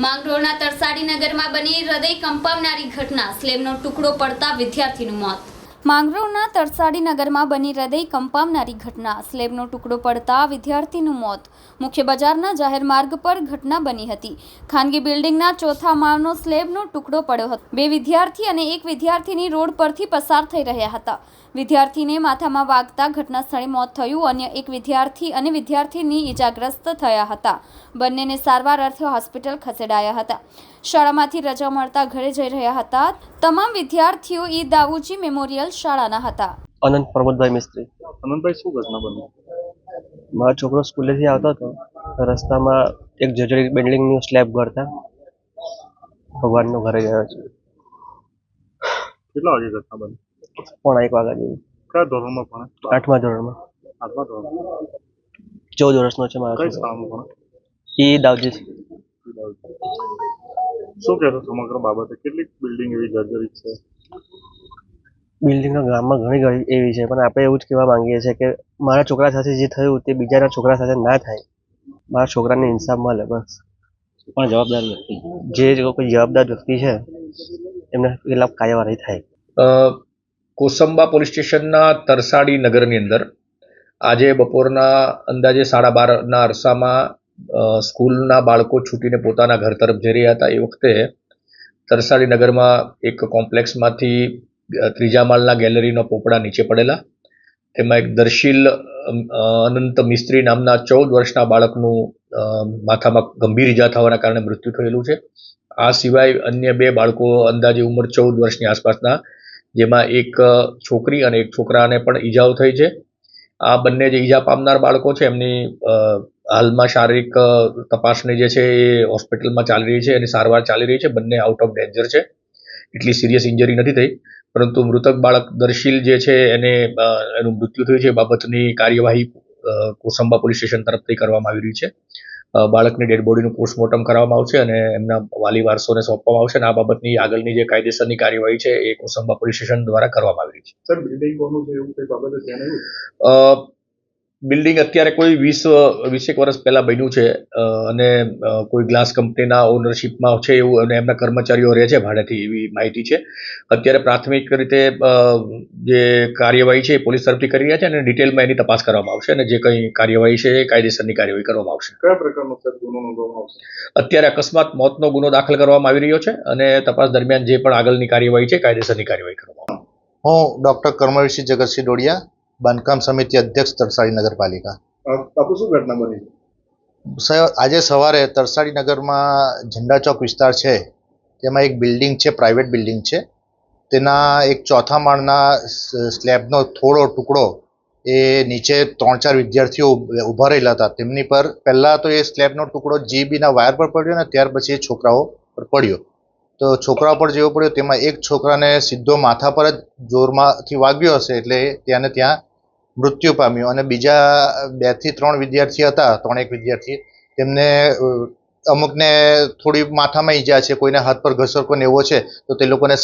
માંગરોળના તરસાડી નગરમાં બની હૃદય કંપાવનારી ઘટના, સ્લેબનો ટુકડો પડતા વિદ્યાર્થીનું મોત। માંગરોળના તરસાડી નગરમાં બની હૃદય કંપાવનારી ઘટના, સ્લેબનો ટુકડો પડતા વિદ્યાર્થીનું મોત। મુખ્ય બજારના જાહેર માર્ગ પર ઘટના બની હતી। ખાનગી બિલ્ડિંગના ચોથા માળનો સ્લેબનો ટુકડો પડ્યો હતો। બે વિદ્યાર્થી અને એક વિદ્યાર્થીની રોડ પરથી પસાર થઈ રહ્યા હતા। વિદ્યાર્થીને માથામાં વાગતા ઘટના સ્થળે મોત થયું। અન્ય એક વિદ્યાર્થી અને વિદ્યાર્થીની ઈજાગ્રસ્ત થયા હતા। બંનેને સારવાર અર્થે હોસ્પિટલ ખસેડાયા હતા। શાળામાંથી રજા મળતા ઘરે જઈ રહ્યા હતા। તમામ વિદ્યાર્થીઓ ઈ દાઉજી મેમોરિયલ શાળાના હતા। અનંત પ્રમોદભાઈ મિસ્ત્રી। અનંતભાઈ, શું ઘટના બની? મારો છોકરો સ્કૂલેથી આવતો હતો, રસ્તામાં એક જજરી બિલ્ડિંગનું સ્લેબ ગળતા ભગવાનનું ઘરે ગયો છે। કેટલા વાગે ઘટના બની? 1:15 વાગ્યા જેવી। કયા ધોરણમાં ભણે? 8મા ધોરણમાં। 8મા ધોરણમાં। 14 વર્ષનો છે મારો કઈ છોકરો। શાળામાં ભણે? ઈ દાઉજી। શું કહેશો સમગ્ર બાબતે? કેટલીક બિલ્ડિંગ એવી જર્જરિત છે? બિલ્ડિંગના ગામમાં ઘણી ઘણી એવી છે, પણ આપણે એવું જ કહેવા માંગીએ છીએ કે મારા છોકરા સાથે જે થયું તે બીજાના છોકરા સાથે ના થાય। મારા છોકરાને ઇન્સાફ મળે બસ। પણ જવાબદાર વ્યક્તિ જે કોઈ જવાબદાર વ્યક્તિ છે એમને ખિલાફ કાર્યવાહી થાય। કોસંબા પોલીસ સ્ટેશનના તરસાડી નગરની અંદર આજે બપોરના અંદાજે 12:30ના અરસામાં સ્કૂલના બાળકો છૂટીને પોતાના ઘર તરફ જઈ રહ્યા હતા। એ વખતે તરસાડી નગરમાં એક કોમ્પ્લેક્સમાંથી ત્રીજા માળના ગેલેરીનો પોપડા નીચે પડેલા। તેમાં એક દર્શીલ અનંત મિસ્ત્રી નામના 14 વર્ષના બાળકનું માથામાં ગંભીર ઈજા થવાના કારણે મૃત્યુ થયેલું છે। આ સિવાય અન્ય 2 બાળકો અંદાજે ઉંમર 14 વર્ષની આસપાસના, જેમાં એક છોકરી અને એક છોકરાને પણ ઈજાઓ થઈ છે। આ બંને જે ઈજા પામનાર બાળકો છે એમની હાલમાં શારીરિક તપાસણી જે છે એ હોસ્પિટલમાં ચાલી રહી છે અને સારવાર ચાલી રહી છે। બંને આઉટ ઓફ ડેન્જર છે, એટલી સિરિયસ ઇન્જરી નથી થઈ, પરંતુ મૃતક બાળક દર્શીલ જે છે એનું મૃત્યુ થયું છે એ બાબતની કાર્યવાહી કોસંબા પોલીસ સ્ટેશન તરફથી કરવામાં આવી રહી છે। બાળકની ડેડ બોડીનું પોસ્ટમોર્ટમ કરવામાં આવશે અને એમના વાલી વારસોને સોંપવામાં આવશે અને આ બાબતની આગળની જે કાયદેસરની કાર્યવાહી છે એ કોસંબા પોલીસ સ્ટેશન દ્વારા કરવામાં આવી રહી છે। સર, બિલ્ડિંગ કોનું છે એવું કઈ બાબતે ધ્યાન આવ્યું? બિલ્ડિંગ અત્યારે કોઈ 20 વર્ષ પહેલા બન્યું છે અને કોઈ ગ્લાસ કંપનીના ઓનરશિપમાં છે એવું અને એમના કર્મચારીઓ રહે છે ભાડેથી, એવી માહિતી છે। અત્યારે પ્રાથમિક રીતે જે કાર્યવાહી છે એ પોલીસ તરફથી કરી રહ્યા છે અને ડિટેલમાં એની તપાસ કરવામાં આવશે અને જે કંઈ કાર્યવાહી છે એ કાયદેસરની કાર્યવાહી કરવામાં આવશે। કયા પ્રકારનો સર ગુનો નોંધવામાં આવશે? અત્યારે અકસ્માત મોતનો ગુનો દાખલ કરવામાં આવી રહ્યો છે અને તપાસ દરમિયાન જે પણ આગળની કાર્યવાહી છે કાયદેસરની કાર્યવાહી કરવામાં આવશે। હું ડૉક્ટર કર્મવીરસિંહ જગતસિંહ ડોડિયા, બાંધકામ સમિતિ અધ્યક્ષ, તરસાડી નગરપાલિકા। બાપુ, શું ઘટના બની? આજે સવારે તરસાડી નગરમાં ઝંડા ચોક વિસ્તાર છે, તેમાં એક બિલ્ડિંગ છે, પ્રાઇવેટ બિલ્ડિંગ છે। તેના એક ચોથા માળના સ્લેબનો થોડો ટુકડો એ નીચે 3-4 વિદ્યાર્થીઓ ઊભા રહેલા હતા, તેમની પર પહેલાં તો એ સ્લેબનો ટુકડો જીબીના વાયર પર પડ્યો ને ત્યાર પછી એ છોકરાઓ પર પડ્યો। તો છોકરાઓ પર જેવો પડ્યો તેમાં એક છોકરાને સીધો માથા પર જ જોરમાંથી વાગ્યો હશે, એટલે ત્યાં ને ત્યાં મૃત્યુ પામ્યું અને બીજા 2 થી 3 વિદ્યાર્થી હતા, 3 વિદ્યાર્થી, તેમને અમુકને થોડી માથામાં ઈજા છે, કોઈને હાથ પર ઘસરકો ને એવો છે, તો તે લોકોને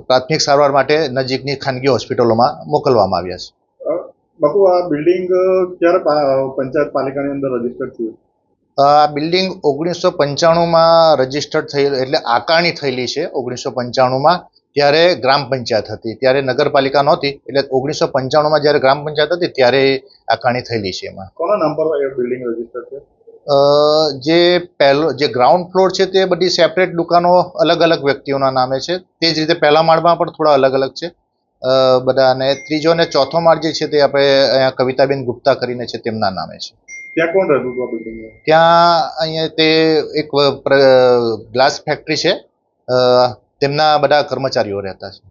પ્રાથમિક સારવાર માટે નજીકની ખાનગી હોસ્પિટલોમાં મોકલવામાં આવ્યા છે। બાપુ, આ બિલ્ડિંગ ક્યારે પંચાયત પાલિકાની અંદર રજીસ્ટર્ડ થયું? આ બિલ્ડિંગ 1995માં રજીસ્ટર્ડ થયેલું, એટલે આકારણી થયેલી છે 1995માં। ત્યારે ગ્રામ પંચાયત હતી, ત્યારે નગરપાલિકા નહોતી, એટલે 1995માં જ્યારે ગ્રામ પંચાયત હતી ત્યારે આકારણી થયેલી છે। એમાં કોના નામ પર એ બિલ્ડિંગ રજીસ્ટર્ડ છે? જે ગ્રાઉન્ડ ફ્લોર છે તે બધી સેપરેટ દુકાનો અલગ અલગ વ્યક્તિઓના નામે છે, તે જ રીતે પહેલા માળમાં પણ થોડા અલગ અલગ છે બધા, અને ત્રીજો અને ચોથો માળ જે છે તે આપણે અહીંયા કવિતાબેન ગુપ્તા કરીને છે તેમના નામે છે। ત્યાં કોણ રહેતું હતું આ બિલ્ડિંગ? ત્યાં અહીંયા તે એક ગ્લાસ ફેક્ટરી છે, તેમના બધા કર્મચારીઓ રહેતા છે।